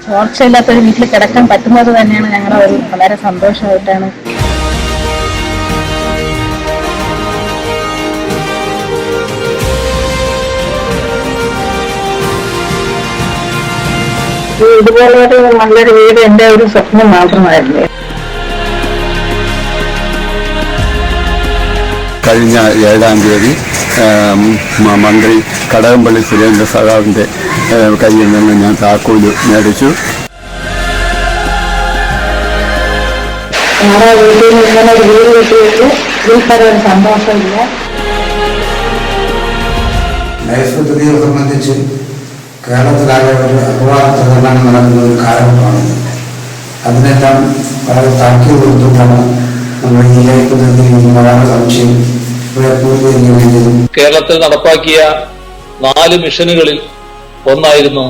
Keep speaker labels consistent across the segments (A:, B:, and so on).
A: ചോർച്ചയില്ലാത്തൊരു വീട്ടിൽ കിടക്കാൻ പറ്റുന്നത് തന്നെയാണ് ഞങ്ങളുടെ ഒരു വളരെ സന്തോഷമായിട്ടാണ്. ഇതുപോലൊരു നല്ലൊരു വീട് എൻ്റെ ഒരു സ്വപ്നം മാത്രമായിരുന്നു.
B: കഴിഞ്ഞ 7-ാം തീയതി മന്ത്രി കടകംപള്ളി സുരേന്ദ്ര സഖാവിൻ്റെ കയ്യിൽ നിന്ന് ഞാൻ താക്കോല് മേടിച്ചു.
A: ഞങ്ങളുടെ വീട്ടിൽ ഇങ്ങനെ ഒരു വീട് കിട്ടിയിട്ട് ഇതിൽപ്പരം സന്തോഷമില്ല.
C: ലൈഫ് പദ്ധതിയെ സംബന്ധിച്ച് കേരളത്തിലാകെ ഒരു അപവാദ പ്രചരണം നടക്കുന്ന ഒരു കാലഘട്ടമാണ്. അതിനെല്ലാം വളരെ താക്കീത് കൊടുത്തുകൊണ്ടാണ് നമ്മൾ ഈ ലൈഫ് പദ്ധതി വളരെ സംശയം
D: കേരളത്തിൽ നടപ്പാക്കിയ 4 മിഷനുകളിൽ ഒന്നായിരുന്നു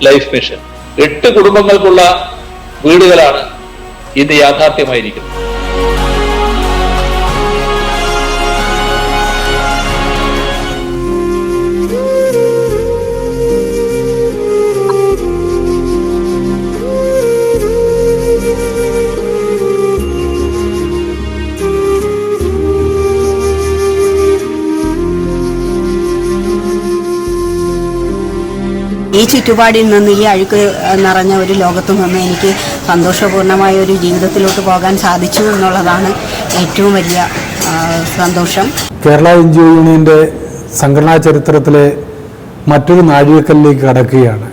D: ലൈഫ് മിഷൻ. 8 കുടുംബങ്ങൾക്കുള്ള വീടുകളാണ് ഇന്ന് യാഥാർത്ഥ്യമായിരിക്കുന്നത്.
E: ഈ ചുറ്റുപാടിൽ നിന്ന്, ഈ അഴുക്ക് നിറഞ്ഞ ഒരു ലോകത്തു നിന്ന് എനിക്ക് സന്തോഷപൂർണമായ ഒരു ജീവിതത്തിലോട്ട് പോകാൻ സാധിച്ചു എന്നുള്ളതാണ് ഏറ്റവും വലിയ സന്തോഷം.
F: കേരള NGO യൂണിയൻ്റെ സംഘടനാ ചരിത്രത്തിലെ മറ്റൊരു നാഴികക്കല്ലിലേക്ക് കടക്കുകയാണ്.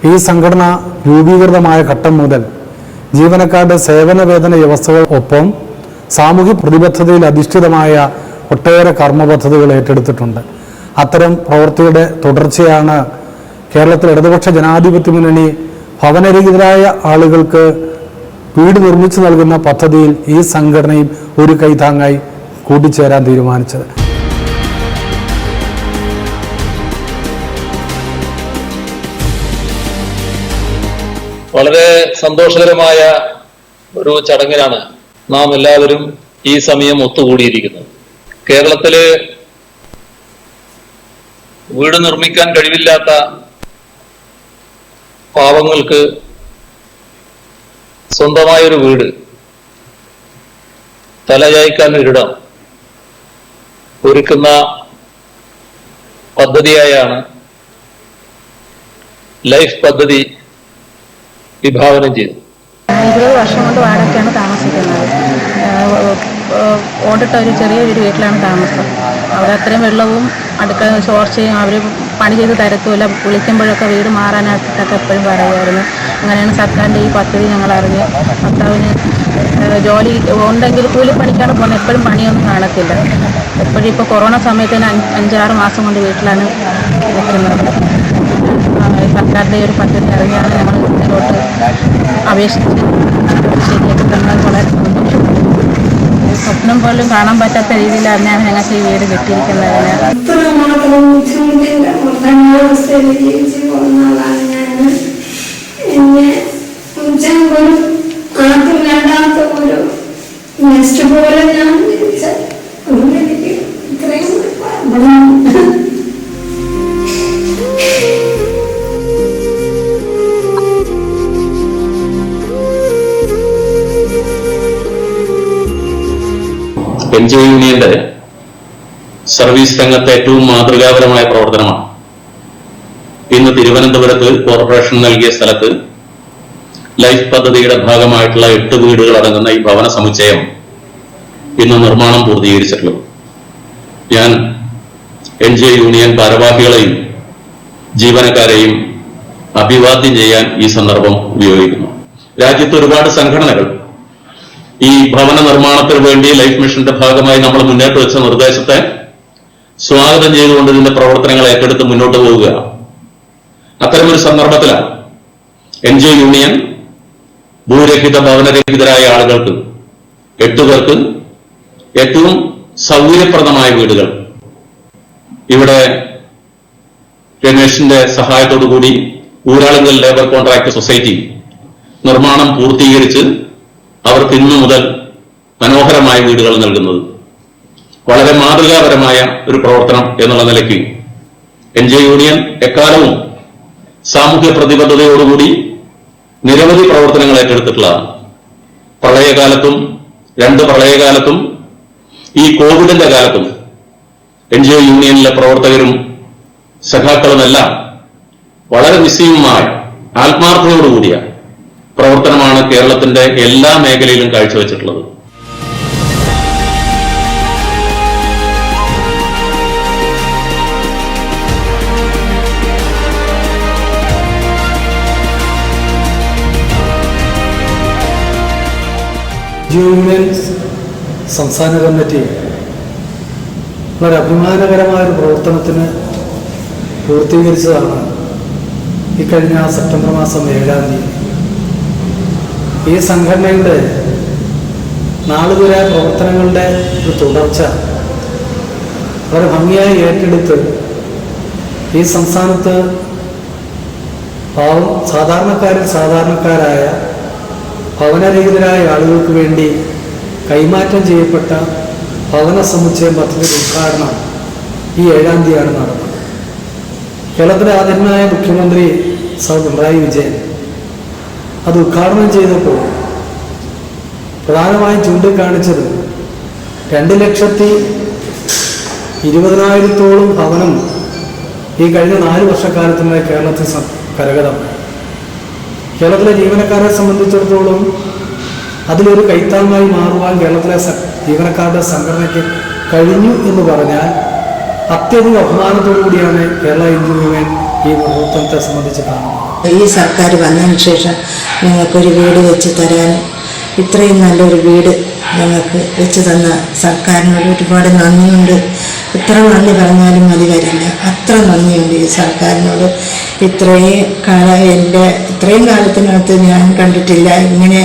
F: ഈ സംഘടന രൂപീകൃതമായ ഘട്ടം മുതൽ ജീവനക്കാരുടെ സേവന വേതന വ്യവസ്ഥകൾ ഒപ്പം സാമൂഹ്യ പ്രതിബദ്ധതയിൽ അധിഷ്ഠിതമായ ഒട്ടേറെ കർമ്മ പദ്ധതികൾ ഏറ്റെടുത്തിട്ടുണ്ട്. അത്തരം പ്രവൃത്തിയുടെ തുടർച്ചയാണ് കേരളത്തിൽ ഇടതുപക്ഷ ജനാധിപത്യ മുന്നണി ഭവനരഹിതരായ ആളുകൾക്ക് വീട് നിർമ്മിച്ചു നൽകുന്ന പദ്ധതിയിൽ ഈ സംഘടനയും ഒരു കൈത്താങ്ങായി കൂട്ടിച്ചേരാൻ തീരുമാനിച്ചത്.
D: വളരെ സന്തോഷകരമായ ഒരു ചടങ്ങിലാണ് നാം എല്ലാവരും ഈ സമയം ഒത്തുകൂടിയിരിക്കുന്നത്. കേരളത്തില് വീട് നിർമ്മിക്കാൻ കഴിവില്ലാത്ത പാവങ്ങൾക്ക് സ്വന്തമായൊരു വീട്, തലചായ്ക്കാൻ ഒരിടം ഒരുക്കുന്ന പദ്ധതിയായാണ് ലൈഫ് പദ്ധതി വിഭാവനം ചെയ്തത്.
A: 20 വർഷം കൊണ്ട് വാടകയ്ക്കാണ് താമസിക്കുന്നത്. ഓടിട്ട ഒരു ചെറിയൊരു വീട്ടിലാണ് താമസം. അവിടെ അത്രയും വെള്ളവും അടുക്കള ചോർച്ചയും അവർ പണി ചെയ്ത് തരത്തുമില്ല. കുളിക്കുമ്പോഴൊക്കെ വീട് മാറാനായിട്ടൊക്കെ എപ്പോഴും പറയുമായിരുന്നു. അങ്ങനെയാണ് സർക്കാരിൻ്റെ ഈ പദ്ധതി ഞങ്ങൾ അറിഞ്ഞ്. ഭർത്താവിന് ജോലി ഉണ്ടെങ്കിൽ കൂലിപ്പണിക്കാണ് പോകുന്നത്. എപ്പോഴും പണിയൊന്നും കാണത്തില്ല. എപ്പോഴും ഇപ്പോൾ കൊറോണ സമയത്ത് 5-6 മാസം കൊണ്ട് വീട്ടിലാണ് നിൽക്കുന്നത്. സർക്കാരിൻ്റെ ഒരു പദ്ധതി അറിഞ്ഞാണ് ഞങ്ങൾ ഇതിലോട്ട് അപേക്ഷിച്ച് ശരിയാക്കി തന്നാൽ വളരെ സന്തോഷം. സ്വപ്നം പോലും കാണാൻ പറ്റാത്ത രീതിയിലാണ് ഞങ്ങൾക്ക് ഈ വീട് കിട്ടിയിരിക്കുന്നതിന്.
G: NGO യൂണിയന്റെ സർവീസ് രംഗത്തെ ഏറ്റവും മാതൃകാപരമായ പ്രവർത്തനമാണ് ഇന്ന് തിരുവനന്തപുരത്ത് കോർപ്പറേഷൻ നൽകിയ സ്ഥലത്ത് ലൈഫ് പദ്ധതിയുടെ ഭാഗമായിട്ടുള്ള 8 വീടുകൾ അടങ്ങുന്ന ഈ ഭവന സമുച്ചയം ഇന്ന് നിർമ്മാണം പൂർത്തീകരിച്ചിട്ടുള്ളത്. ഞാൻ NGO യൂണിയൻ ഭാരവാഹികളെയും ജീവനക്കാരെയും അഭിവാദ്യം ചെയ്യാൻ ഈ സന്ദർഭം ഉപയോഗിക്കുന്നു. രാജ്യത്ത് ഒരുപാട് സംഘടനകൾ ഈ ഭവന നിർമ്മാണത്തിന് വേണ്ടി ലൈഫ് മിഷന്റെ ഭാഗമായി നമ്മൾ മുന്നോട്ട് വെച്ച നിർദ്ദേശത്തെ സ്വാഗതം ചെയ്തുകൊണ്ട് ഇതിന്റെ പ്രവർത്തനങ്ങൾ ഏറ്റെടുത്ത് മുന്നോട്ട് പോവുക. അത്തരമൊരു സന്ദർഭത്തിലാണ് NGO യൂണിയൻ ഭൂരഹിത ഭവനരഹിതരായ ആളുകൾക്ക് 8 പേർക്ക് ഏറ്റവും സൗകര്യപ്രദമായ വീടുകൾ ഇവിടെ രമേശിന്റെ സഹായത്തോടുകൂടി ഊരാളുങ്കൽ ലേബർ കോൺട്രാക്ട് സൊസൈറ്റി നിർമ്മാണം പൂർത്തീകരിച്ച് അവർക്ക് ഇന്നു മുതൽ മനോഹരമായ വീടുകൾ നൽകുന്നത് വളരെ മാതൃകാപരമായ ഒരു പ്രവർത്തനം എന്നുള്ള നിലയ്ക്ക് NGO യൂണിയൻ എക്കാലവും സാമൂഹ്യ പ്രതിബദ്ധതയോടുകൂടി നിരവധി പ്രവർത്തനങ്ങൾ ഏറ്റെടുത്തിട്ടുള്ള പ്രളയകാലത്തും 2 പ്രളയകാലത്തും ഈ കോവിഡിന്റെ കാലത്തും NGO യൂണിയനിലെ പ്രവർത്തകരും സഖാക്കളുമെല്ലാം വളരെ നിശ്ചയമായ ആത്മാർത്ഥതയോടുകൂടിയ പ്രവർത്തനമാണ് കേരളത്തിന്റെ എല്ലാ മേഖലയിലും കാഴ്ചവെച്ചിട്ടുള്ളത്.
F: യൂണിയൻ സംസ്ഥാന കമ്മിറ്റി വളരെ അഭിമാനകരമായ ഒരു പ്രവർത്തനത്തിന് പൂർത്തീകരിച്ചതാണ് ഈ കഴിഞ്ഞ സെപ്റ്റംബർ മാസം 7-ാം തീയതി. ഈ സംഘടനയുടെ നാളുതുരായ പ്രവർത്തനങ്ങളുടെ ഒരു തുടർച്ച വളരെ ഭംഗിയായി ഏറ്റെടുത്ത് ഈ സംസ്ഥാനത്ത് സാധാരണക്കാരായ ഭവനരഹിതരായ ആളുകൾക്ക് വേണ്ടി കൈമാറ്റം ചെയ്യപ്പെട്ട ഭവന സമുച്ചയം പദ്ധതിയുടെ ഉദ്ഘാടനം ഈ 7-ാം തീയതിയാണ് നടന്നത്. കേരളത്തിലെ ആദരണീയനായ മുഖ്യമന്ത്രി പിണറായി വിജയൻ അത് ഉദ്ഘാടനം ചെയ്തപ്പോൾ പ്രധാനമായും ചൂണ്ടിക്കാണിച്ചത് 2,20,000-ഓളം ഭവനം ഈ കഴിഞ്ഞ 4 വർഷക്കാലത്തിനായി കേരളത്തിൽ കരഗതമായി. കേരളത്തിലെ ജീവനക്കാരെ സംബന്ധിച്ചിടത്തോളം അതിലൊരു കൈത്താങ്ങായി മാറുവാൻ കേരളത്തിലെ ജീവനക്കാരുടെ സംഘടനയ്ക്ക് കഴിഞ്ഞു എന്ന് പറഞ്ഞാൽ അത്യധികം അഭിമാനത്തോടു കൂടിയാണ് കേരള യൂണിയൻ ഈ പ്രവർത്തനത്തെ സംബന്ധിച്ച് കാണുന്നത്.
H: ഈ സർക്കാർ വന്നതിന് ശേഷം ഞങ്ങൾക്കൊരു വീട് വെച്ച് തരാനും ഇത്രയും നല്ലൊരു വീട് ഞങ്ങൾക്ക് വെച്ച് തന്ന സർക്കാരിനോട് ഒരുപാട് നന്ദിയുണ്ട്. എത്ര നന്ദി പറഞ്ഞാലും മതി വരില്ല, അത്ര നന്ദിയുണ്ട് ഈ സർക്കാരിനോട്. ഇത്രയും കാലത്തിനകത്ത് ഞാൻ കണ്ടിട്ടില്ല ഇങ്ങനെ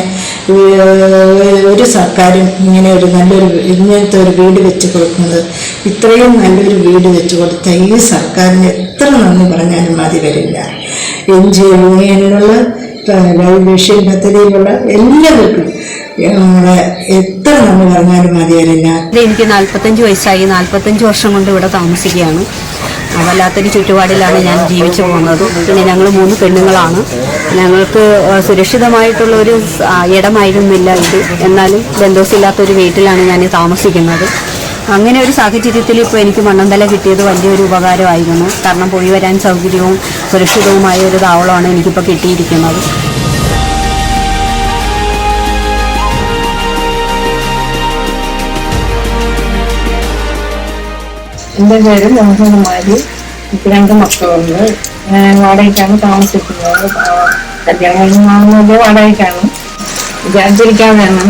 H: ഒരു സർക്കാരും ഇങ്ങനെ ഇങ്ങനത്തെ ഒരു വീട് വെച്ച് കൊടുക്കുന്നത്. ഇത്രയും നല്ലൊരു വീട് വെച്ച് കൊടുത്ത ഈ സർക്കാരിന് എത്ര നന്ദി പറഞ്ഞാലും മതി വരില്ല. NGO യൂണിയനിലുള്ള വിഷയ പദ്ധതിയിലുള്ള എല്ലാവർക്കും എത്ര നന്ദി പറഞ്ഞാലും മതി വരില്ല.
E: എനിക്ക് 45 വയസ്സായി. 45 വർഷം കൊണ്ട് ഇവിടെ താമസിക്കുകയാണ്. വല്ലാത്തൊരു ചുറ്റുപാടിലാണ് ഞാൻ ജീവിച്ചു പോകുന്നത്. പിന്നെ ഞങ്ങൾ 3 പെണ്ണുങ്ങളാണ്. ഞങ്ങൾക്ക് സുരക്ഷിതമായിട്ടുള്ള ഒരു ഇടമായിരുന്നില്ല ഇത്. എന്നാലും ബന്ധോസില്ലാത്തൊരു വീട്ടിലാണ് ഞാൻ താമസിക്കുന്നത്. അങ്ങനെ ഒരു സാഹചര്യത്തിൽ ഇപ്പോൾ എനിക്ക് മണ്ണന്തല കിട്ടിയത് വലിയൊരു ഉപകാരമായിരുന്നു. കാരണം പോയി വരാൻ സൗകര്യവും സുരക്ഷിതവുമായ ഒരു താവളമാണ് എനിക്കിപ്പോൾ കിട്ടിയിരിക്കുന്നത്.
I: എൻ്റെ പേര് മോഹൻകുമാരി. എനിക്ക് 2 മക്കളുണ്ട്. ഞാൻ വാടകയ്ക്കാണ് താമസിക്കുന്നത്. കല്യാണം കഴിഞ്ഞ് വാടകയ്ക്കാണ്. വിചാരിച്ചിരിക്കാതെയാണ്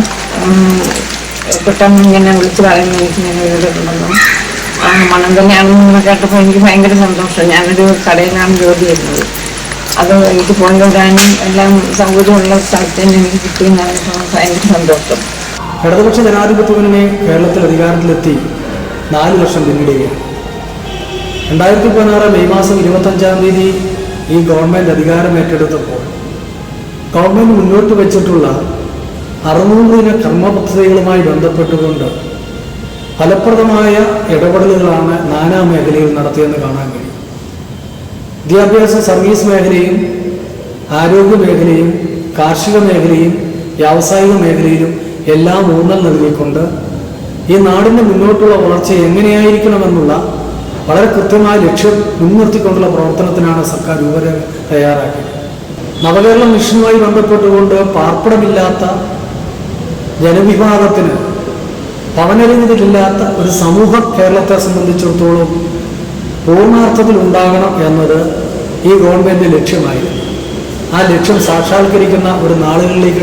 I: പെട്ടെന്ന് ഇങ്ങനെ വിളിച്ച് പറയുന്നത് എനിക്ക് ഇങ്ങനെ വീടുണ്ടെന്നും മണം തന്നെയാണെന്ന് കേട്ടപ്പോൾ എനിക്ക് ഭയങ്കര സന്തോഷം. ഞാനൊരു കടയിലാണ് ജോലി ചെയ്യുന്നത്. അത് എനിക്ക് പോയി വരാനും എല്ലാം സൗകര്യമുള്ള സ്ഥലത്ത് തന്നെ എനിക്ക് കിട്ടിയെന്നാണ് ഭയങ്കര സന്തോഷം.
F: ഇടതുപക്ഷ ജനാധിപത്യ മുന്നണി കേരളത്തിൽ അധികാരത്തിലെത്തി 4 വർഷം പിന്നിടുകയാണ്. 2016 മെയ് മാസം 25-ാം തീയതി ഈ ഗവൺമെൻറ് അധികാരം ഏറ്റെടുത്തപ്പോൾ ഗവൺമെൻറ് മുന്നോട്ട് വെച്ചിട്ടുള്ള 600 കർമ്മ പദ്ധതികളുമായി ബന്ധപ്പെട്ടുകൊണ്ട് ഫലപ്രദമായ ഇടപെടലുകളാണ് നാനാ മേഖലയിൽ നടത്തിയെന്ന് കാണാൻ കഴിയും. വിദ്യാഭ്യാസ സർവീസ് മേഖലയും ആരോഗ്യ മേഖലയും കാർഷിക മേഖലയും വ്യാവസായിക മേഖലയിലും എല്ലാം ഊന്നൽ നൽകിക്കൊണ്ട് ഈ നാടിൻ്റെ മുന്നോട്ടുള്ള വളർച്ച എങ്ങനെയായിരിക്കണമെന്നുള്ള വളരെ കൃത്യമായ ലക്ഷ്യം മുൻനിർത്തിക്കൊണ്ടുള്ള പ്രവർത്തനത്തിനാണ് സർക്കാർ രൂപരേഖ തയ്യാറാക്കിയത്. നവകേരള മിഷനുമായി ബന്ധപ്പെട്ടുകൊണ്ട് പാർപ്പിടമില്ലാത്ത ജനവിഭാഗത്തിന് ഭവനരഹിതരില്ലാത്ത ഒരു സമൂഹം കേരളത്തെ സംബന്ധിച്ചിടത്തോളം പൂർണ്ണാർത്ഥത്തിൽ ഉണ്ടാകണം എന്നത് ഈ ഗവൺമെൻറ് ലക്ഷ്യമായിരുന്നു. ആ ലക്ഷ്യം സാക്ഷാത്കരിക്കുന്ന ഒരു നാളുകളിലേക്ക്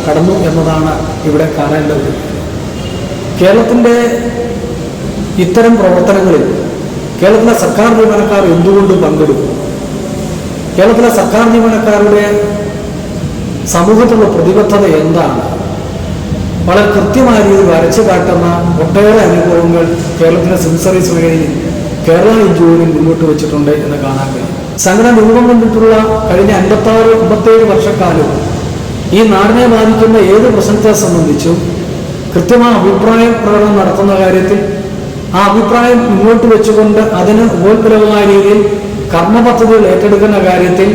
F: കടന്നു എന്നതാണ് ഇവിടെ കാണേണ്ടത്. കേരളത്തിൻ്റെ ഇത്തരം പ്രവർത്തനങ്ങളിൽ കേരളത്തിലെ സർക്കാർ ജീവനക്കാർ എന്തുകൊണ്ട് പങ്കെടുക്കും? കേരളത്തിലെ സർക്കാർ ജീവനക്കാരുടെ സമൂഹത്തിലുള്ള പ്രതിബദ്ധത എന്താണ്? വളരെ കൃത്യമായ രീതിയിൽ വരച്ചു കാട്ടുന്ന ഒട്ടേറെ അനുഭവങ്ങൾ കേരളത്തിലെ സിവിൽ സർവീസ് മേഖലയിൽ കേരള യൂണിയൻ മുന്നോട്ട് വെച്ചിട്ടുണ്ട് എന്ന് കാണാൻ കഴിയും. സംഘടന രൂപം കൊണ്ടിട്ടുള്ള കഴിഞ്ഞ 56-57 വർഷക്കാലം ഈ നാടിനെ ബാധിക്കുന്ന ഏത് പ്രശ്നത്തെ സംബന്ധിച്ചും കൃത്യമായ അഭിപ്രായ പ്രകടനം നടത്തുന്ന കാര്യത്തിൽ ആ അഭിപ്രായം മുന്നോട്ട് വെച്ചുകൊണ്ട് അതിന് ഉപോത്പലമായ രീതിയിൽ കർമ്മ പദ്ധതികൾ ഏറ്റെടുക്കുന്ന കാര്യത്തിൽ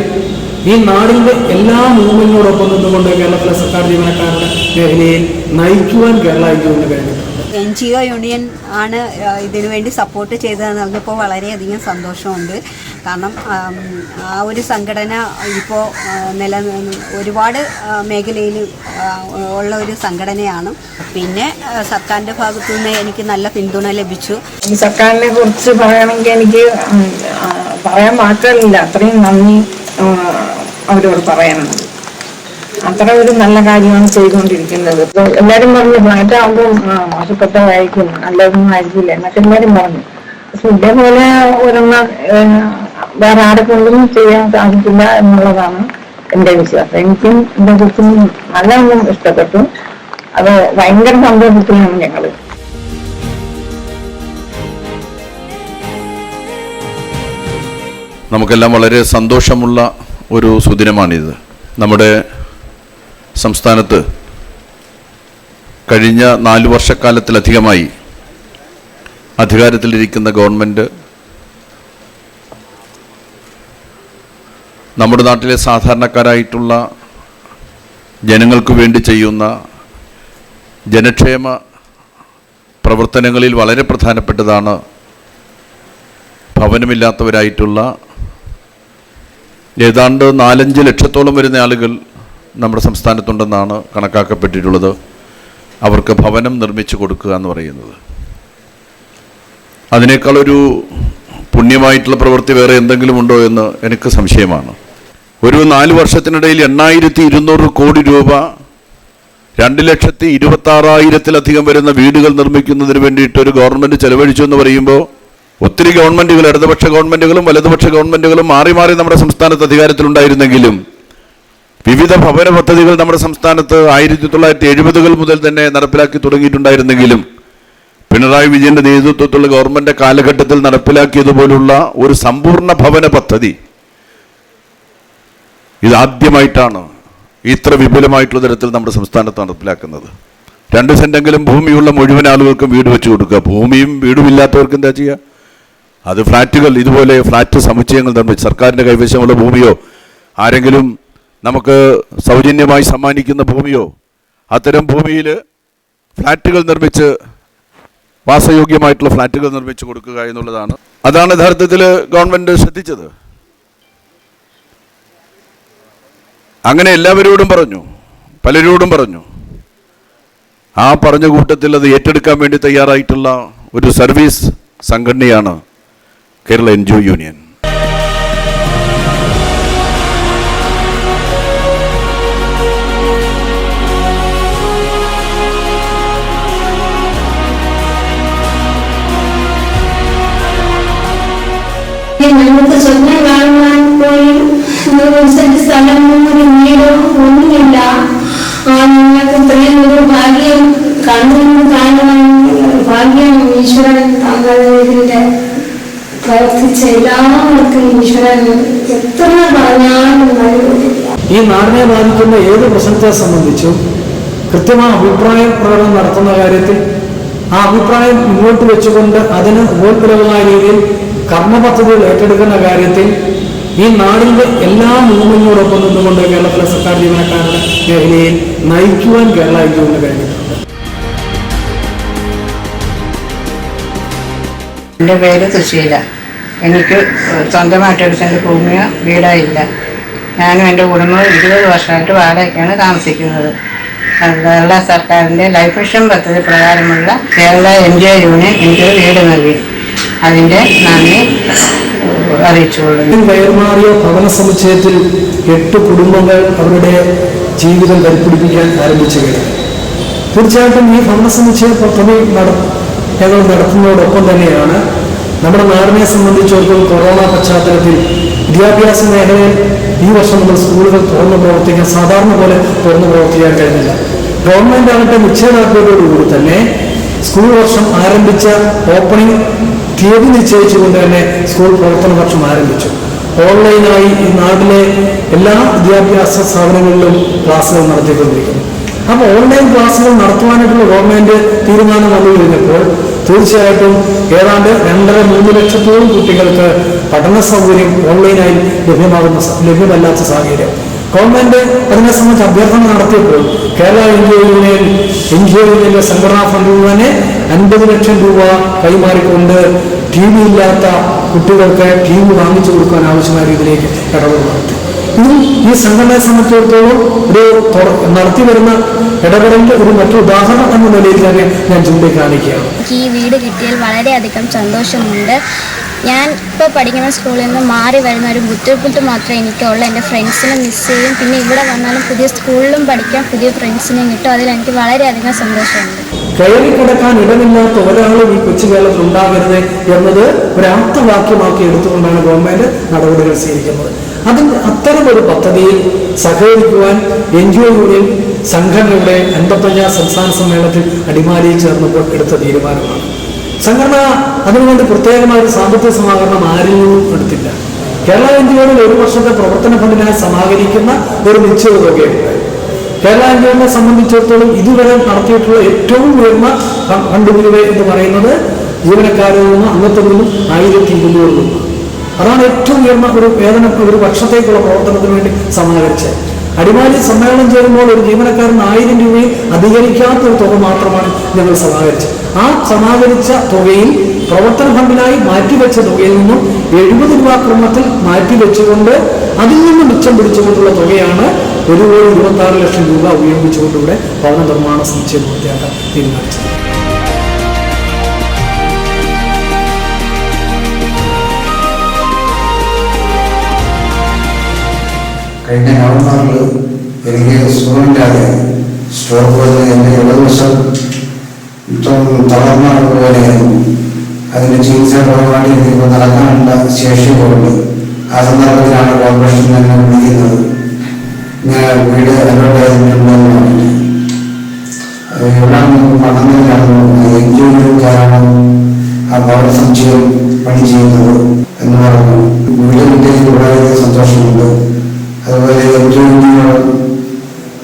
F: ഈ നാടിൻ്റെ എല്ലാ മൂവ്മെന്റിനോടൊപ്പം നിന്നുകൊണ്ട് കേരളത്തിലെ സർക്കാർ ജീവനക്കാരുടെ മേഖലയിൽ നയിക്കുവാൻ കേരള ഐക്യത്തിന് കഴിഞ്ഞിട്ടുണ്ട്.
E: NGO യൂണിയൻ ആണ് ഇതിനു വേണ്ടി സപ്പോർട്ട് ചെയ്തതെന്ന് പറഞ്ഞപ്പോൾ വളരെയധികം സന്തോഷമുണ്ട്. കാരണം ആ ഒരു സംഘടന ഇപ്പോൾ ഒരുപാട് മേഖലയിൽ ഉള്ള ഒരു സംഘടനയാണ്. പിന്നെ സർക്കാരിൻ്റെ ഭാഗത്തു നിന്ന് എനിക്ക് നല്ല പിന്തുണ ലഭിച്ചു.
I: ഈ സർക്കാരിനെ കുറിച്ച് പറയുകയാണെങ്കിൽ എനിക്ക് പറയാൻ വാക്കുകളില്ല. അത്രയും നന്ദി അവരോട് പറയാനുണ്ട്. അത്ര ഒരു നല്ല കാര്യമാണ് ചെയ്തുകൊണ്ടിരിക്കുന്നത്. എല്ലാവരും പറഞ്ഞു ഫ്ലാറ്റ് ആകുമ്പോൾ മോശപ്പെട്ടതായിരിക്കും, നല്ലതൊന്നും ആയിരിക്കില്ല എന്നൊക്കെ എല്ലാവരും പറഞ്ഞു. പക്ഷെ ഇതേപോലെ ഒരെണ്ണം വേറെ ആരെ കൊണ്ടൊന്നും ചെയ്യാൻ സാധിക്കില്ല എന്നുള്ളതാണ് എൻ്റെ വിശ്വാസം. എനിക്കും ഇതിനെ കുറിച്ചും നല്ലതൊന്നും ഇഷ്ടപ്പെട്ടു. അത് ഭയങ്കര സന്തോഷത്തിലാണ് ഞങ്ങള്.
J: നമുക്കെല്ലാം വളരെ സന്തോഷമുള്ള ഒരു സുദിനമാണിത്. നമ്മുടെ സംസ്ഥാനത്ത് കഴിഞ്ഞ 4 വർഷക്കാലത്തിലധികമായി അധികാരത്തിലിരിക്കുന്ന ഗവൺമെൻറ് നമ്മുടെ നാട്ടിലെ സാധാരണക്കാരായിട്ടുള്ള ജനങ്ങൾക്ക് വേണ്ടി ചെയ്യുന്ന ജനക്ഷേമ പ്രവർത്തനങ്ങളിൽ വളരെ പ്രധാനപ്പെട്ടതാണ് ഭവനമില്ലാത്തവരായിട്ടുള്ള ഏതാണ്ട് 4-5 ലക്ഷത്തോളം വരുന്ന ആളുകൾ നമ്മുടെ സംസ്ഥാനത്തുണ്ടെന്നാണ് കണക്കാക്കപ്പെട്ടിട്ടുള്ളത്. അവർക്ക് ഭവനം നിർമ്മിച്ചു കൊടുക്കുക എന്ന് പറയുന്നത് അതിനേക്കാളൊരു പുണ്യമായിട്ടുള്ള പ്രവൃത്തി വേറെ എന്തെങ്കിലും ഉണ്ടോ എന്ന് എനിക്ക് സംശയമാണ്. ഒരു 4 വർഷത്തിനിടയിൽ 8,200 കോടി രൂപ 2,26,000-ലധികം വരുന്ന വീടുകൾ നിർമ്മിക്കുന്നതിന് വേണ്ടിയിട്ട് ഒരു ഗവൺമെൻറ് ചെലവഴിച്ചു എന്ന് പറയുമ്പോൾ ഒത്തിരി ഗവൺമെൻറ്റുകൾ, ഇടതുപക്ഷ ഗവൺമെൻറ്റുകളും വലതുപക്ഷ ഗവൺമെൻറ്റുകളും മാറി മാറി നമ്മുടെ സംസ്ഥാനത്ത് അധികാരത്തിലുണ്ടായിരുന്നെങ്കിലും വിവിധ ഭവന പദ്ധതികൾ നമ്മുടെ സംസ്ഥാനത്ത് 1970-കൾ മുതൽ തന്നെ നടപ്പിലാക്കി തുടങ്ങിയിട്ടുണ്ടായിരുന്നെങ്കിലും പിണറായി വിജയൻ്റെ നേതൃത്വത്തിലുള്ള ഗവൺമെൻറ് കാലഘട്ടത്തിൽ നടപ്പിലാക്കിയതുപോലുള്ള ഒരു സമ്പൂർണ്ണ ഭവന പദ്ധതി ഇതാദ്യമായിട്ടാണ് ഇത്ര വിപുലമായിട്ടുള്ള തരത്തിൽ നമ്മുടെ സംസ്ഥാനത്ത് നടപ്പിലാക്കുന്നത്. 2 സെൻറ്റെങ്കിലും ഭൂമിയുള്ള മുഴുവൻ ആളുകൾക്കും വീട് വെച്ച് കൊടുക്കുക. ഭൂമിയും വീടുമില്ലാത്തവർക്ക് എന്താ ചെയ്യുക? അത് ഫ്ലാറ്റുകൾ, ഇതുപോലെ ഫ്ലാറ്റ് സമുച്ചയങ്ങൾ നിർമ്മിച്ച് സർക്കാരിൻ്റെ കൈവശമുള്ള ഭൂമിയോ ആരെങ്കിലും നമുക്ക് സൗജന്യമായി സമ്മാനിക്കുന്ന ഭൂമിയോ അത്തരം ഭൂമിയിൽ ഫ്ലാറ്റുകൾ നിർമ്മിച്ച് വാസയോഗ്യമായിട്ടുള്ള ഫ്ലാറ്റുകൾ നിർമ്മിച്ച് കൊടുക്കുക എന്നുള്ളതാണ്. അതാണ് യഥാർത്ഥത്തിൽ ഗവൺമെൻറ് ശ്രദ്ധിച്ചത്. അങ്ങനെ എല്ലാവരോടും പറഞ്ഞു, പലരോടും പറഞ്ഞു. ആ പറഞ്ഞ കൂട്ടത്തിൽ അത് ഏറ്റെടുക്കാൻ വേണ്ടി തയ്യാറായിട്ടുള്ള ഒരു സർവീസ് സംഘടനയാണ് കേരള NGO യൂണിയൻ.
K: നമുക്ക് സ്വപ്നം കാണുവാൻ പോലും സ്ഥലമോ ഒരു വീടോ ഒന്നുമില്ല. ഞങ്ങൾക്ക് ഇത്രയും ഒരു ഭാഗ്യം കണ്ണു കാണുവാൻ ഭാഗ്യം ഈശ്വരൻ ഇതിന്റെ പ്രവർത്തിച്ച എല്ലാവർക്കും ഈശ്വരൻ എത്ര പറഞ്ഞാലും കഴിവില്ല.
F: ഈ നാടിനെ ബാധിക്കുന്ന ഏത് പ്രശ്നത്തെ സംബന്ധിച്ചും കൃത്യമായ അഭിപ്രായ പ്രകടനം നടത്തുന്ന കാര്യത്തിൽ ആ അഭിപ്രായം മുന്നോട്ട് വെച്ചുകൊണ്ട് അതിന് ഉപോത്പലമായ രീതിയിൽ കർമ്മപദ്ധതികൾ ഏറ്റെടുക്കുന്ന കാര്യത്തിൽ ഈ നാടിൻ്റെ എല്ലാ മൂവ്മെന്റിനോടൊപ്പം നിന്നുകൊണ്ട് കേരളത്തിലെ സർക്കാർ ജീവനക്കാരുടെ മേഖലയിൽ നയിക്കുവാൻ കേരള ഐക്യത്തിന് കഴിഞ്ഞിട്ടുണ്ട്.
L: എൻ്റെ പേര് സുശീല. എനിക്ക് സ്വന്തമായിട്ടൊരു സെൻറ്റ് ഭൂമിയോ വീടോ ഇല്ല. ഞാനും എൻ്റെ കുടുംബവും 20 വർഷമായിട്ട് വാടകയ്ക്കാണ് താമസിക്കുന്നത്. കേരള സർക്കാരിൻ്റെ ലൈഫ് മിഷൻ പദ്ധതി പ്രകാരമുള്ള കേരള NGO യൂണിയൻ എനിക്കൊരു വീട് നൽകി. അതിൻ്റെ നന്ദി അറിയിച്ചുകൊള്ളുന്നു.
F: കൈമാറിയ ഭവന സമുച്ചയത്തിൽ 8 കുടുംബങ്ങൾ അവരുടെ ജീവിതം കരുപ്പിടിപ്പിക്കാൻ ആരംഭിച്ചു കഴിഞ്ഞു. തീർച്ചയായിട്ടും ഈ ഭവന സമുച്ചയ പദ്ധതി ഞങ്ങൾ നടത്തുന്നതോടൊപ്പം തന്നെയാണ് നമ്മുടെ നാടിനെ സംബന്ധിച്ചിടത്തോളം കൊറോണ പശ്ചാത്തലത്തിൽ വിദ്യാഭ്യാസ മേഖലയിൽ ഈ വർഷം നമ്മൾ സ്കൂളുകൾ തുറന്നു പ്രവർത്തിക്കാൻ സാധാരണ പോലെ തുറന്നു പ്രവർത്തിക്കാൻ കഴിഞ്ഞില്ല. ഗവൺമെൻറ് ആകട്ടെ നിശ്ചയദാർഢ്യത്തോടുകൂടി തന്നെ സ്കൂൾ വർഷം ആരംഭിച്ച ഓപ്പണിംഗ് തീയതി നിശ്ചയിച്ചുകൊണ്ട് തന്നെ സ്കൂൾ പ്രവർത്തന വർഷം ആരംഭിച്ചു. ഓൺലൈനായി ഈ നാട്ടിലെ എല്ലാ വിദ്യാഭ്യാസ സ്ഥാപനങ്ങളിലും ക്ലാസ്സുകൾ നടത്തിക്കൊണ്ടിരിക്കുന്നു. അപ്പോൾ ഓൺലൈൻ ക്ലാസ്സുകൾ നടത്തുവാനായിട്ടുള്ള ഗവൺമെൻറ് തീരുമാനം വന്നു കഴിഞ്ഞപ്പോൾ തീർച്ചയായിട്ടും ഏതാണ്ട് 2.5-3 ലക്ഷത്തോളം കുട്ടികൾക്ക് പഠന സൗകര്യം ഓൺലൈനായി ലഭ്യമല്ലാത്ത സാഹചര്യം. ഗവൺമെന്റ് അതിനെ സംബന്ധിച്ച് അഭ്യർത്ഥന നടത്തിയപ്പോൾ കേരള എൻജിഒയിലെ സംഘടനാ ഫണ്ടിൽ തന്നെ 50 ലക്ഷം രൂപ കൈമാറിക്കൊണ്ട് TV ഇല്ലാത്ത കുട്ടികൾക്ക് TV വാങ്ങിച്ചു കൊടുക്കാൻ ആവശ്യമായ രീതിയിലേക്ക് ഇടപെടൽ നടത്തി. ഇതും ഈ സംഘടനയെ സംബന്ധിച്ചിടത്തോളം ഒരു നടത്തി വരുന്ന ഇടപെടലിന്റെ ഒരു മറ്റൊരു ഉദാഹരണം എന്ന നിലയിൽ തന്നെ ഞാൻ ചൂണ്ടിക്കാണിക്കുകയാണ്.
K: ഈ വീട് കിട്ടിയാൽ വളരെയധികം സന്തോഷമുണ്ട്. ഞാൻ ഇപ്പോൾ പഠിക്കുന്ന സ്കൂളിൽ നിന്ന് മാറി വരുന്ന ഒരു ബുദ്ധിമുട്ട് മാത്രമേ എനിക്കുള്ളൂ. എൻ്റെ ഫ്രണ്ട്സിനെ മിസ് ചെയ്യും. പിന്നെ ഇവിടെ വന്നാലും പുതിയ സ്കൂളിലും പഠിക്കാൻ പുതിയ ഫ്രണ്ട്സിനെയും കിട്ടും. അതിലെനിക്ക് വളരെയധികം സന്തോഷമുണ്ട്.
F: കയറി കിടക്കാൻ ഇടമില്ലാത്ത ഒരാളും ഈ കൊച്ചു കേരളത്തിൽ ഉണ്ടാകരുത് എന്നത് ഒരു ആപ്തവാക്യമാക്കി എടുത്തുകൊണ്ടാണ് ഗവൺമെന്റ് നടപടികൾ സ്വീകരിക്കുന്നത്. അത്തരം ഒരു പദ്ധതിയിൽ സഹകരിക്കുവാൻ NGO യൂണിയൻ സംഘടനയുടെ 55ാം സംസ്ഥാന സമ്മേളനത്തിൽ അടിമാലിയിൽ ചേർന്നപ്പോൾ എടുത്ത തീരുമാനമാണ്. സംഘടന അതിനുവേണ്ടി പ്രത്യേകമായ ഒരു സാമ്പത്തിക സമാഹരണം ആരിൽ നിന്നും എടുത്തില്ല. കേരള NGOയിൽ ഒരു വർഷത്തെ പ്രവർത്തന ഫണ്ടിനായി സമാഹരിക്കുന്ന ഒരു നിശ്ചിത തുകയുണ്ട്. കേരള NGOയെ സംബന്ധിച്ചിടത്തോളം ഇതുവരെ നടത്തിയിട്ടുള്ള ഏറ്റവും ഉയർന്ന ഫണ്ട് പിരിവ് എന്ന് പറയുന്നത് ജീവനക്കാരിൽ നിന്ന് അംഗത്തിൽ നിന്നും 1200 രൂപ. അതാണ് ഏറ്റവും ഉയർന്ന ഒരു വേതനം ഒരു വർഷത്തേക്കുള്ള പ്രവർത്തനത്തിന് വേണ്ടി സമാഹരിച്ചത്. അടിമാലി സമ്മേളനം ചേരുമ്പോൾ ഒരു ജീവനക്കാരന് 1000 രൂപയിൽ അധികരിക്കാത്ത ഒരു തുക മാത്രമാണ് ഞങ്ങൾ സമാഹരിച്ചത്. ആ സമാഹരിച്ച തുകയിൽ പ്രവർത്തന ഫണ്ടിനായി മാറ്റിവെച്ച തുകയിൽ നിന്നും 70 രൂപ ക്രമത്തിൽ മാറ്റിവെച്ചുകൊണ്ട് അതിൽ നിന്നും മിച്ചം പിടിച്ചുകൊണ്ടുള്ള തുകയാണ് 1,26 ലക്ഷം രൂപ ഉപയോഗിച്ചുകൊണ്ടിവിടെ ഭവന നിർമ്മാണ സമുച്ചയം പൂർത്തിയാക്കാൻ തീരുമാനിച്ചത്.
C: കഴിഞ്ഞ നവംബറിൽ എനിക്ക് സ്റ്റുഡൻ്റായി സ്ട്രോക്ക് വന്ന് എൻ്റെ ഇടതുവശം തളർന്നതുപോലെയായിരുന്നു. അതിൻ്റെ ചികിത്സാ ഫലമായിട്ട് എനിക്ക് നടക്കാനുള്ള ശേഷി കൊണ്ട് ആ സന്ദർഭത്തിലാണ് കോർപ്പറേഷൻ തന്നെ വിളിക്കുന്നത്. ഞാൻ വീട് അലോട്ട് ചെയ്തിട്ടുണ്ടെന്ന് പറഞ്ഞിട്ട് എവിടെ പണങ്ങളിലാണ് NGOക്കാരാണ് ആ ഭവന സമുച്ചയം പണി ചെയ്യുന്നത് എന്ന് പറഞ്ഞു. വീട് കിട്ടിയതിൽ വളരെ സന്തോഷമുണ്ട്. അതുപോലെ NGOയോട്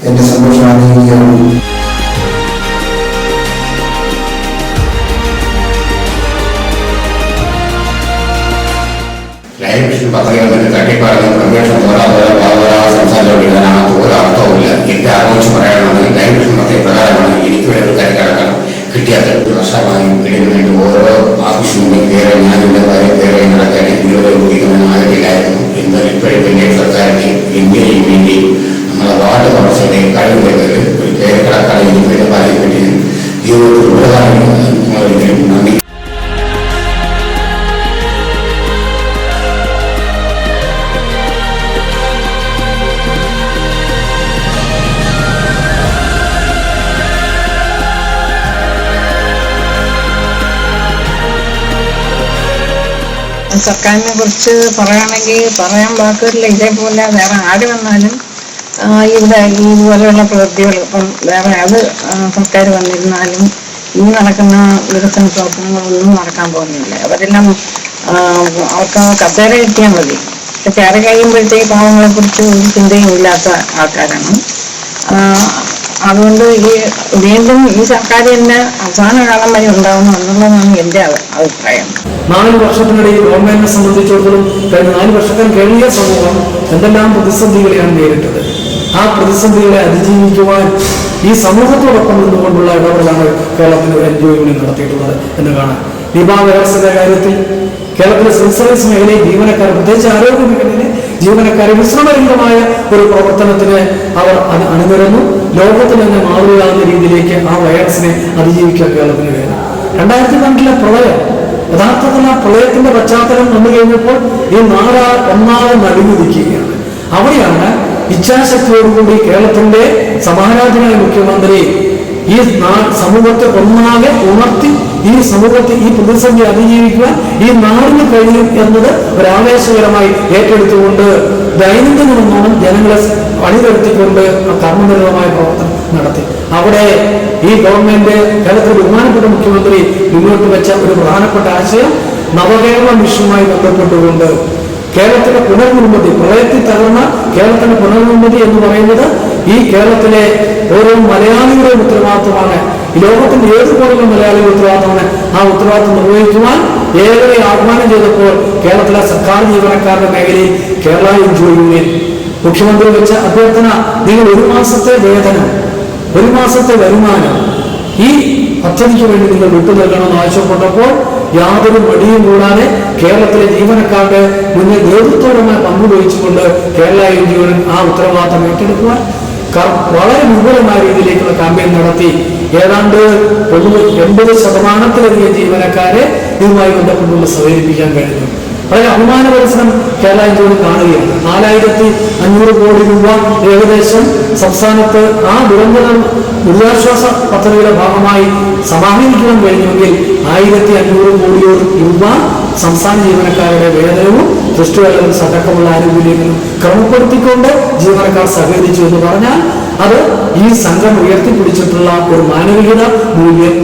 C: എൻ്റെ സന്തോഷം അറിയിക്കുകയാണ്.
M: ലൈഫ് പദ്ധതികൾ തട്ടിപ്പാടുന്ന പ്രവേശനം സംസാരിച്ചുകൊണ്ടിരുന്നതിന് ഒരർത്ഥവുമില്ല. എന്റെ ആലോചിച്ച് പറയാനുള്ളത് ലൈഫ് പദ്ധതി പ്രകാരമാണ് എനിക്ക് വേണ്ടി കരക്കിടക്കണം കിട്ടിയത്. വർഷമായി വീടിന് വേണ്ടി ഓരോ ആവശ്യവും വേറെ ഞാനിന്റെ കാര്യം വേറെ നടക്കാൻ ഇതുവരെ ഉപയോഗിക്കുന്ന ആഗ്രഹമില്ലായിരുന്നു. എന്നാൽ ഇപ്പോഴും എന്റെ സർക്കാരിനെ ഇന്ത്യയും വേണ്ടി നമ്മളെ വാർഡ് കൗൺസിലിനെ കഴിവുള്ളത് ഒരു കരക്കിടക്കാൻ എനിക്ക് വേണ്ടി പാലിപ്പറ്റി ജീവിതത്തിൽ ഉപകാരം നന്ദി.
L: സർക്കാരിനെ കുറിച്ച് പറയുകയാണെങ്കിൽ പറയാൻ വാക്കുകളില്ല. ഇതേപോലെ വേറെ ആര് വന്നാലും ഇവിടെ ഇതുപോലെയുള്ള പ്രവൃത്തികൾ ഇപ്പം വേറെ അത് സർക്കാർ വന്നിരുന്നാലും ഇനി നടക്കുന്ന വികസന പ്രവർത്തനങ്ങളൊന്നും നടക്കാൻ പോകുന്നില്ല. അവരെല്ലാം അവർക്ക് കസേര കിട്ടിയാൽ മതി. പക്ഷെ കയറി കഴിയുമ്പോഴത്തേക്ക് പാവങ്ങളെ കുറിച്ച് ഒരു ചിന്തയും ഇല്ലാത്ത ആൾക്കാരാണ്. അതുകൊണ്ട് വീണ്ടും ഈ സർക്കാർ തന്നെ അവസാന കാലം വരെ ഉണ്ടാവുന്നു എന്നുള്ളതാണ് എൻ്റെ അഭിപ്രായം.
F: 4 വർഷത്തിനിടയിൽ ഗവൺമെന്റിനെ സംബന്ധിച്ചിടത്തോളം കഴിഞ്ഞ 4 വർഷക്കാലം കഴിഞ്ഞ സമൂഹം എന്തെല്ലാം പ്രതിസന്ധികളെയാണ് നേരിട്ടത്. ആ പ്രതിസന്ധികളെ അതിജീവിക്കുവാൻ ഈ സമൂഹത്തോടൊപ്പം നിന്നുകൊണ്ടുള്ള ഇടപെടലാണ് കേരളത്തിൽ NGO യൂണിയൻ നടത്തിയിട്ടുള്ളത് എന്ന് കാണാം. നിപ വൈറസിന്റെ കാര്യത്തിൽ കേരളത്തിലെ സിവിൽ സർവീസ് മേഖലയിൽ ജീവനക്കാർ, പ്രത്യേകിച്ച് ആരോഗ്യ മേഖലയിലെ ജീവനക്കാരെ വിശ്രമരഹിതമായ ഒരു പ്രവർത്തനത്തിന് അവർ അണിനിരന്നു. ലോകത്തിൽ തന്നെ മാതൃകയാകുന്ന രീതിയിലേക്ക് ആ വൈറസിനെ അതിജീവിക്കാൻ കേരളത്തിന് കഴിയും. 2002 പ്രളയം, യഥാർത്ഥത്തിൽ ആ പ്രളയത്തിന്റെ പശ്ചാത്തലം വന്നു കഴിഞ്ഞപ്പോൾ ഈ നാട് ഒന്നാകെ നടുങ്ങിയിരിക്കുകയാണ്. അവിടെയാണ് ഇച്ഛാശക്തിയോടുകൂടി കേരളത്തിന്റെ സമാരാധനായ മുഖ്യമന്ത്രി ഈ സമൂഹത്തെ ഒന്നാകെ ഉണർത്തി ഈ സമൂഹത്തെ ഈ പ്രതിസന്ധി അതിജീവിക്കുവാൻ ഈ നാടിന് കഴിയും എന്നത് ഒരാവേശകരമായി ഏറ്റെടുത്തുകൊണ്ട് ദൈനംദിനമെന്നോണം ജനങ്ങളെ അണിനിരത്തിക്കൊണ്ട് കർമ്മനിരതമായ പ്രവർത്തനം നടത്തി. അവിടെ ഈ ഗവൺമെന്റ് കേരളത്തിലെ ബഹുമാനപ്പെട്ട മുഖ്യമന്ത്രി മുന്നോട്ട് വെച്ച ഒരു പ്രധാനപ്പെട്ട ആശയം നവകേരള മിഷനുമായി ബന്ധപ്പെട്ടുകൊണ്ട് കേരളത്തിലെ പുനർനിർമ്മിതി, പ്രളയത്തിൽ തകർന്ന കേരളത്തിന്റെ പുനർനിർമ്മിതി എന്ന് പറയുന്നത് ഈ കേരളത്തിലെ ഓരോ മലയാളികളുടെയും ഉത്തരവാദിത്വമാണ്. ഈ ലോകത്തിന്റെ ഏത് കോണിലും മലയാളികളുടെ ഉത്തരവാദിത്വമാണ്. ആ ഉത്തരവാദിത്വം നിർവഹിക്കുവാൻ ഏറെ ആഹ്വാനം ചെയ്തപ്പോൾ കേരളത്തിലെ സർക്കാർ ജീവനക്കാരുടെ മേഖലയിൽ കേരള എൻജിഒ യൂണിയൻ മുഖ്യമന്ത്രി വെച്ച അഭ്യർത്ഥന, നിങ്ങൾ 1 മാസത്തെ വേതനം, 1 മാസത്തെ വരുമാനം ഈ പദ്ധതിക്ക് വേണ്ടി നിങ്ങൾ വിട്ടു നൽകണമെന്ന് ആവശ്യപ്പെട്ടപ്പോൾ യാതൊരു മടിയും കൂടാതെ കേരളത്തിലെ ജീവനക്കാരുടെ മുന്നിൽ നേതൃത്വപരമായ പങ്കുവഹിച്ചുകൊണ്ട് കേരള എൻജിഒ ആ ഉത്തരവാദിത്തം ഏറ്റെടുക്കുവാൻ വളരെ വിപുലമായ രീതിയിലേക്കുള്ള ക്യാമ്പയിൻ നടത്തി. ഏതാണ്ട് 80% ജീവനക്കാരെ ഇതുമായി ബന്ധപ്പെട്ടുകൊണ്ട് സഹകരിപ്പിക്കാൻ കഴിഞ്ഞു. വളരെ അഭിമാനപരിസരം കേരള എൻജിഒ കാണുകയാണ്. 4500 കോടി രൂപ ഏകദേശം സംസ്ഥാനത്ത് ആ ദുരിതാശ്വാസ പദ്ധതിയുടെ ഭാഗമായി സമാഹരിക്കുവാൻ കഴിഞ്ഞുവെങ്കിൽ 1500 കോടി രൂപ സംസ്ഥാന ജീവനക്കാരുടെ വേതനവും ദൃഷ്ടിവല്ലവും അടക്കമുള്ള ആനുകൂല്യങ്ങളും ക്രമപ്പെടുത്തിക്കൊണ്ട് ജീവനക്കാർ സഹകരിച്ചു എന്ന് പറഞ്ഞാൽ അത് ഈ സംഘം ഉയർത്തിപ്പിടിച്ചിട്ടുള്ള ഒരു മാനവികത മൂല്യം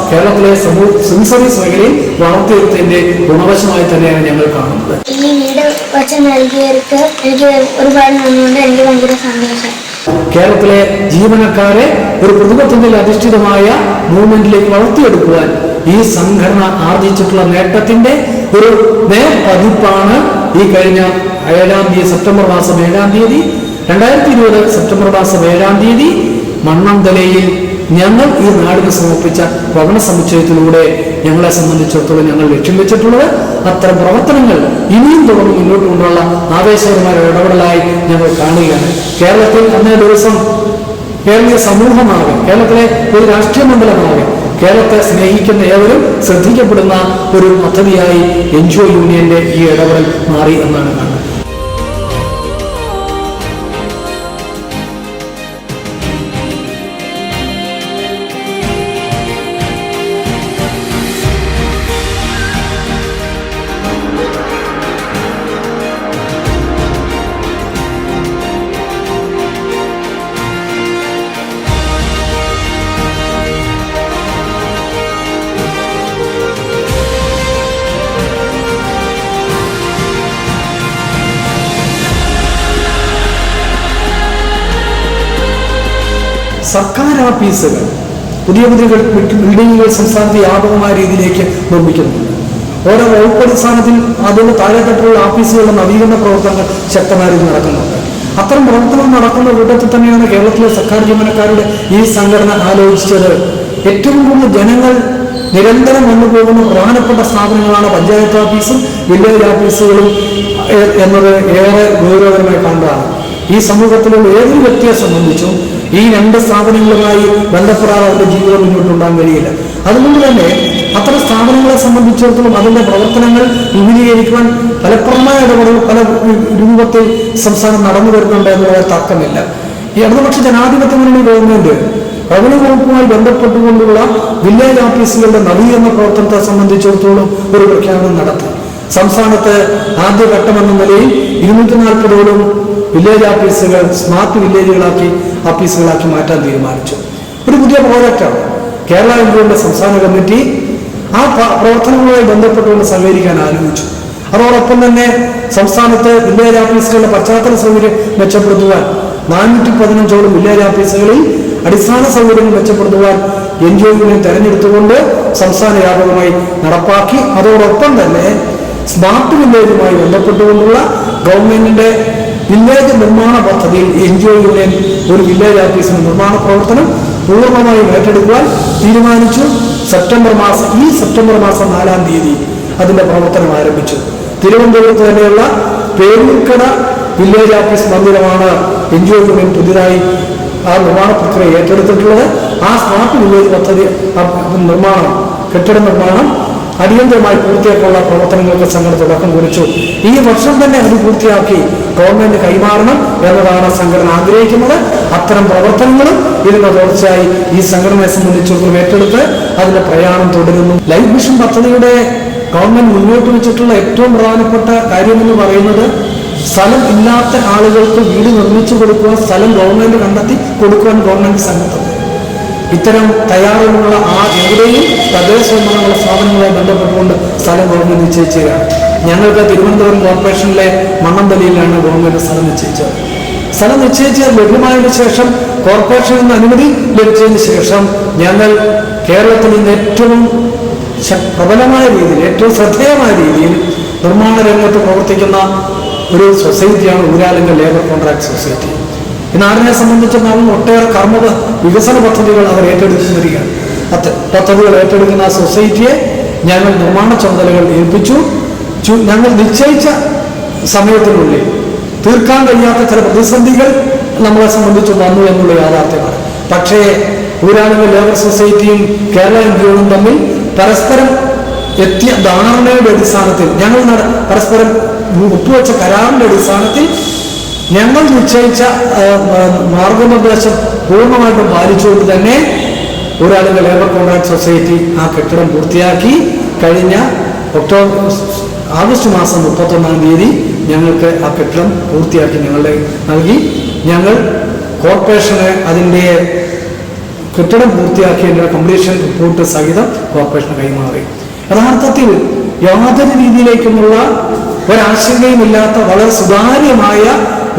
F: കേരളത്തിലെ സിവിൽ സർവീസ് മേഖലയിൽ വളർത്തിയെടുത്തതിന്റെ ഗുണവശമായി തന്നെയാണ് ഞങ്ങൾ കാണുന്നത്.
K: ഈ വീട് വച്ച് നൽകിയവർക്ക് എനിക്ക് ഒരുപാട് നന്ദിയുണ്ട്. എനിക്ക് ഭയങ്കര സന്തോഷം.
F: കേരളത്തിലെ ജീവനക്കാരെ ഒരു പ്രതിബദ്ധതയിൽ അധിഷ്ഠിതമായ മൂവ്മെന്റിലേക്ക് വളർത്തിയെടുക്കുവാൻ ഈ സംഘടന ആർജിച്ചിട്ടുള്ള നേട്ടത്തിന്റെ ഒരു നേർപതിപ്പാണ് ഈ കഴിഞ്ഞ സെപ്റ്റംബർ മാസം 7-ാം തീയതി 2020 സെപ്റ്റംബർ മാസം 7-ാം തീയതി മണ്ണന്തലയിൽ ഞങ്ങൾ ഈ നാടിന് സമർപ്പിച്ച ഭവന സമുച്ചയത്തിലൂടെ ഞങ്ങളെ സംബന്ധിച്ചിടത്തോളം ഞങ്ങൾ ലക്ഷ്യം വെച്ചിട്ടുള്ളത്. അത്തരം പ്രവർത്തനങ്ങൾ ഇനിയും തുടർന്ന് മുന്നോട്ട് കൊണ്ടുള്ള ആവേശകരമായ ഇടപെടലായി ഞങ്ങൾ കാണുകയാണ്. കേരളത്തിൽ അന്നേ ദിവസം കേരളീയ സമൂഹമാകെ, കേരളത്തിലെ ഒരു രാഷ്ട്രീയ മണ്ഡലമാകെ, കേരളത്തെ സ്നേഹിക്കുന്ന ഏവരും ശ്രദ്ധിക്കപ്പെടുന്ന ഒരു പദ്ധതിയായി എൻജിഒ യൂണിയന്റെ ഈ ഇടപെടൽ മാറി എന്നാണ് കാണുന്നത്. സർക്കാർ ഓഫീസുകൾ, പുതിയ ബിൽഡിങ്ങുകൾ സംസ്ഥാനത്ത് വ്യാപകമായ രീതിയിലേക്ക് നിർമ്മിക്കുന്നുണ്ട്. ഓരോ വകുപ്പ് അടിസ്ഥാനത്തിൽ അതിന് താഴെത്തട്ടിലുള്ള ഓഫീസുകളുടെ നവീകരണ പ്രവർത്തനങ്ങൾ ശക്തമായ രീതിയിൽ നടക്കുന്നുണ്ട്. അത്തരം പ്രവർത്തനം നടക്കുന്ന കൂട്ടത്തിൽ തന്നെയാണ് കേരളത്തിലെ സർക്കാർ ജീവനക്കാരുടെ ഈ സംഘടന ആലോചിച്ചത്. ഏറ്റവും കൂടുതൽ ജനങ്ങൾ നിരന്തരം വന്നുപോകുന്ന പ്രധാനപ്പെട്ട സ്ഥാപനങ്ങളാണ് പഞ്ചായത്ത് ഓഫീസും വില്ലേജ് ഓഫീസുകളും എന്നത് ഏറെ ഗൗരവകരമായി കണ്ടതാണ്. ഈ സമൂഹത്തിലുള്ള ഏതൊരു വ്യക്തിയെ സംബന്ധിച്ചും ഈ 2 സ്ഥാപനങ്ങളുമായി ബന്ധപ്പെടാതെ അവരുടെ ജീവിതം മുന്നോട്ടുണ്ടാകാൻ കഴിയില്ല. അതുകൊണ്ട് തന്നെ അത്തരം സ്ഥാപനങ്ങളെ സംബന്ധിച്ചിടത്തോളം അതിന്റെ പ്രവർത്തനങ്ങൾ വിപുലീകരിക്കുവാൻ ഫലപ്രദമായ ഇടപെടൽ പല രൂപത്തിൽ സംസ്ഥാനം നടന്നു വരുന്നുണ്ട് എന്നുള്ള തർക്കമില്ല. ഈ ഇടതുപക്ഷ ജനാധിപത്യ മുന്നണി ഗവൺമെന്റ് റവന്യൂ വകുപ്പുമായി ബന്ധപ്പെട്ടുകൊണ്ടുള്ള വില്ലേജ് ഓഫീസുകളുടെ നവീകരണ പ്രവർത്തനത്തെ സംബന്ധിച്ചിടത്തോളം ഒരു പ്രഖ്യാപനം നടത്തി. സംസ്ഥാനത്ത് ആദ്യഘട്ടമെന്ന നിലയിൽ 240ഓളം വില്ലേജ് ഓഫീസുകൾ സ്മാർട്ട് ഓഫീസുകളാക്കി മാറ്റാൻ തീരുമാനിച്ചു. ഒരു പുതിയ പ്രോജക്റ്റാണ്. കേരള എൻജിഒയുടെ സംസ്ഥാന കമ്മിറ്റി ആ പ്രവർത്തനങ്ങളുമായി ബന്ധപ്പെട്ടുകൊണ്ട് സഹകരിക്കാൻ ആലോചിച്ചു. അതോടൊപ്പം തന്നെ സംസ്ഥാനത്ത് വില്ലേജ് ഓഫീസുകളുടെ പശ്ചാത്തല സൗകര്യം മെച്ചപ്പെടുത്തുവാൻ 415ഓളം വില്ലേജ് ഓഫീസുകളിൽ അടിസ്ഥാന സൗകര്യങ്ങൾ മെച്ചപ്പെടുത്തുവാൻ എൻജിഒ യൂണിയൻ തെരഞ്ഞെടുത്തുകൊണ്ട് സംസ്ഥാന വ്യാപകമായി നടപ്പാക്കി. അതോടൊപ്പം തന്നെ സ്മാർട്ട് വില്ലേജുമായി ബന്ധപ്പെട്ടുകൊണ്ടുള്ള ഗവൺമെന്റിന്റെ വില്ലേജ് നിർമ്മാണ പദ്ധതിയിൽ എൻജിഒ യൂണിയൻ ഒരു വില്ലേജ് ഓഫീസിന്റെ നിർമ്മാണ പ്രവർത്തനം പൂർണ്ണമായും ഏറ്റെടുക്കുവാൻ തീരുമാനിച്ചു. സെപ്റ്റംബർ മാസം 4-ാം തീയതി അതിന്റെ പ്രവർത്തനം ആരംഭിച്ചു. തിരുവനന്തപുരത്ത് തന്നെയുള്ള പേരൂർക്കട വില്ലേജ് ഓഫീസ് മന്ദിരമാണ് എൻജിഒ യൂണിയൻ പുതിയതായി ആ നിർമ്മാണ പ്രക്രിയ ഏറ്റെടുത്തിട്ടുള്ളത്. ആ സ്മാർട്ട് വില്ലേജ് പദ്ധതി കെട്ടിട നിർമ്മാണം അടിയന്തരമായി പൂർത്തിയാക്കാനുള്ള പ്രവർത്തനങ്ങൾക്ക് സംഘടന തുടക്കം കുറിച്ചു. ഈ വർഷം തന്നെ അത് പൂർത്തിയാക്കി ഗവൺമെന്റ് കൈമാറണം എന്നതാണ് സംഘടന ആഗ്രഹിക്കുന്നത്. അത്തരം പ്രവർത്തനങ്ങളും ഇതിന്റെ തുടർച്ചയായി ഈ സംഘടനയെ സംബന്ധിച്ചിടത്തോളം ഏറ്റെടുത്ത് അതിന്റെ പ്രയാണം തുടരുന്നു. ലൈഫ് മിഷൻ പദ്ധതിയുടെ ഗവൺമെന്റ് മുന്നോട്ട് വെച്ചിട്ടുള്ള ഏറ്റവും പ്രധാനപ്പെട്ട കാര്യമെന്ന് പറയുന്നത് സ്ഥലം ഇല്ലാത്ത ആളുകൾക്ക് വീട് നിർമ്മിച്ചു കൊടുക്കുവാൻ സ്ഥലം ഗവൺമെന്റ് കണ്ടെത്തി കൊടുക്കുവാൻ ഗവൺമെന്റ് സന്നദ്ധത. ഇത്തരം തയ്യാറുള്ള എവിടെയും തദ്ദേശ സ്വയംഭരണ സ്ഥാപനങ്ങളുമായി ബന്ധപ്പെട്ടുകൊണ്ട് സ്ഥലം ഗവൺമെന്റ് നിശ്ചയിച്ചതാണ്. ഞങ്ങൾക്ക് തിരുവനന്തപുരം കോർപ്പറേഷനിലെ മണ്ണന്തലയിലാണ് ഗവൺമെന്റ് സ്ഥലം നിശ്ചയിച്ചത്. സ്ഥലം നിശ്ചയിച്ച് ലഭ്യമായതിനു ശേഷം കോർപ്പറേഷനിൽ നിന്ന് അനുമതി ലഭിച്ചതിന് ശേഷം ഞങ്ങൾ കേരളത്തിൽ നിന്ന് ഏറ്റവും പ്രബലമായ രീതിയിൽ, ഏറ്റവും ശ്രദ്ധേയമായ രീതിയിൽ നിർമ്മാണ രംഗത്ത് പ്രവർത്തിക്കുന്ന ഒരു സൊസൈറ്റിയാണ് ഊരാളുങ്കൽ ലേബർ കോൺട്രാക്ട് സൊസൈറ്റി. ഈ നാടിനെ സംബന്ധിച്ചിടത്തോളം ഒട്ടേറെ കർമ്മ വികസന പദ്ധതികൾ അവർ ഏറ്റെടുത്തു വരികയാണ്. പദ്ധതികൾ ഏറ്റെടുക്കുന്ന ആ സൊസൈറ്റിയെ ഞങ്ങൾ നിർമ്മാണ ചുമതലകൾ ഏൽപ്പിച്ചു. ഞങ്ങൾ നിശ്ചയിച്ച സമയത്തിനുള്ളിൽ തീർക്കാൻ കഴിയാത്ത ചില പ്രതിസന്ധികൾ നമ്മളെ സംബന്ധിച്ച് വന്നു എന്നുള്ള യാഥാർത്ഥ്യമാണ്. പക്ഷേ ഊരാളുങ്കൽ ലേബർ സൊസൈറ്റിയും കേരള എൻജിഒയും തമ്മിൽ പരസ്പരം എത്തിയ ധാരണയുടെ അടിസ്ഥാനത്തിൽ, ഞങ്ങൾ പരസ്പരം ഒപ്പുവെച്ച കരാറിന്റെ അടിസ്ഥാനത്തിൽ ഞങ്ങൾ നിശ്ചയിച്ച മാർഗനിർദ്ദേശം പൂർണ്ണമായിട്ടും പാലിച്ചുകൊണ്ട് തന്നെ ഊരാളുങ്കൽ ലേബർ കോൺട്രാക്ട് സൊസൈറ്റി ആ കെട്ടിടം പൂർത്തിയാക്കി. കഴിഞ്ഞ ആഗസ്റ്റ് മാസം 31-ാം തീയതി ഞങ്ങൾക്ക് ആ കെട്ടിടം പൂർത്തിയാക്കി ഞങ്ങളുടെ നൽകി. ഞങ്ങൾ കോർപ്പറേഷന് അതിൻ്റെ കെട്ടിടം പൂർത്തിയാക്കിയതിൻ്റെ കംപ്ലീഷൻ റിപ്പോർട്ട് സഹിതം കോർപ്പറേഷന് കൈമാറി. യഥാർത്ഥത്തിൽ യാതൊരു രീതിയിലേക്കുമുള്ള ഒരാശങ്കയുമില്ലാത്ത വളരെ സുതാര്യമായ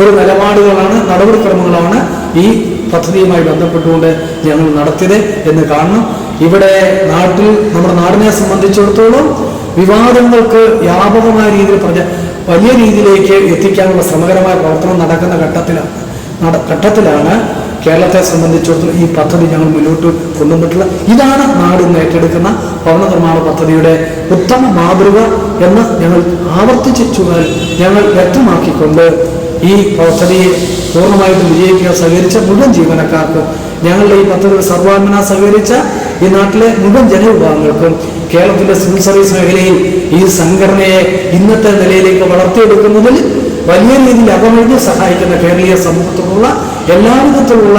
F: ഒരു നിലപാടുകളാണ്, നടപടിക്രമങ്ങളാണ് ഈ പദ്ധതിയുമായി ബന്ധപ്പെട്ടുകൊണ്ട് ഞങ്ങൾ നടത്തിയത് എന്ന് കാണണം. ഇവിടെ നാട്ടിൽ, നമ്മുടെ നാടിനെ സംബന്ധിച്ചിടത്തോളം വിവാദങ്ങൾക്ക് വ്യാപകമായ രീതിയിൽ വലിയ രീതിയിലേക്ക് എത്തിക്കാനുള്ള ശ്രമകരമായ പ്രവർത്തനം നടക്കുന്ന ഘട്ടത്തിലാണ് കേരളത്തെ സംബന്ധിച്ചിടത്തോളം ഈ പദ്ധതി ഞങ്ങൾ മുന്നോട്ട് കൊണ്ടുവന്നിട്ടുള്ള. ഇതാണ് നാട് ഇന്ന് ഏറ്റെടുക്കുന്ന ഭവന നിർമ്മാണ പദ്ധതിയുടെ ഉത്തമ മാതൃക എന്ന് ഞങ്ങൾ ആവർത്തിച്ചു ഞങ്ങൾ വ്യക്തമാക്കിക്കൊണ്ട് ഈ പദ്ധതിയെ പൂർണ്ണമായിട്ടും വിജയിക്കാൻ സഹകരിച്ച മുഴുവൻ ജീവനക്കാർക്കും, ഞങ്ങളുടെ ഈ പദ്ധതി സർവാത്മന സഹകരിച്ച ഈ നാട്ടിലെ മുഴുവൻ ജനവിഭാഗങ്ങൾക്കും, കേരളത്തിലെ സിവിൽ സർവീസ് മേഖലയിൽ ഈ സംഘടനയെ ഇന്നത്തെ നിലയിലേക്ക് വളർത്തിയെടുക്കുന്നതിൽ വലിയ രീതിയിൽ അകമഴിഞ്ഞ് സഹായിക്കുന്ന കേരളീയ സമൂഹത്തിലുള്ള എല്ലാവിധത്തിലുള്ള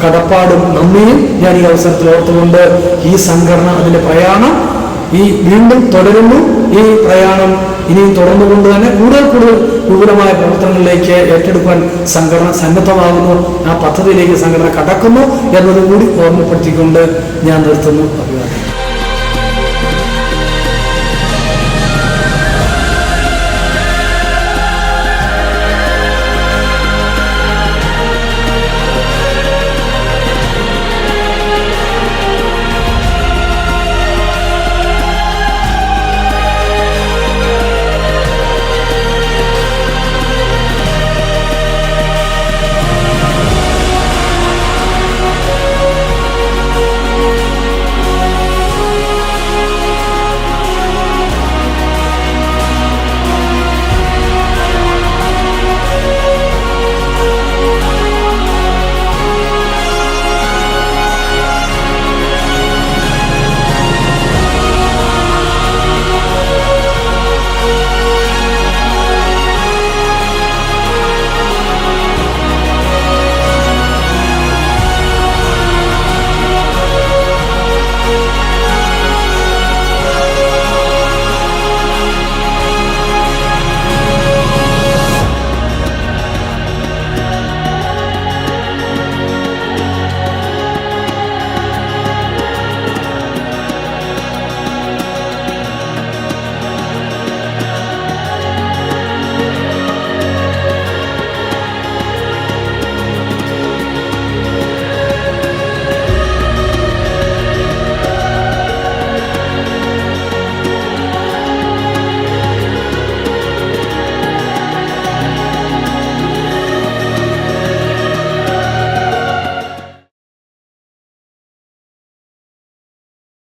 F: കടപ്പാടും നന്ദിയും ഞാൻ ഈ അവസരത്തിൽ ഓർത്തുകൊണ്ട് ഈ സംഘടന അതിൻ്റെ പ്രയാണം വീണ്ടും തുടരുന്നു. ഈ പ്രയാണം ഇനിയും തുടർന്നുകൊണ്ട് തന്നെ കൂടുതൽ വിപുലമായ പ്രവർത്തനങ്ങളിലേക്ക് ഏറ്റെടുക്കാൻ സംഘടന സന്നദ്ധമാകുന്നു. ആ പദ്ധതിയിലേക്ക് സംഘടന കടക്കുന്നു എന്നതുകൂടി ഓർമ്മപ്പെടുത്തിക്കൊണ്ട് ഞാൻ നിർത്തുന്നു. അഭിവാദ്യം.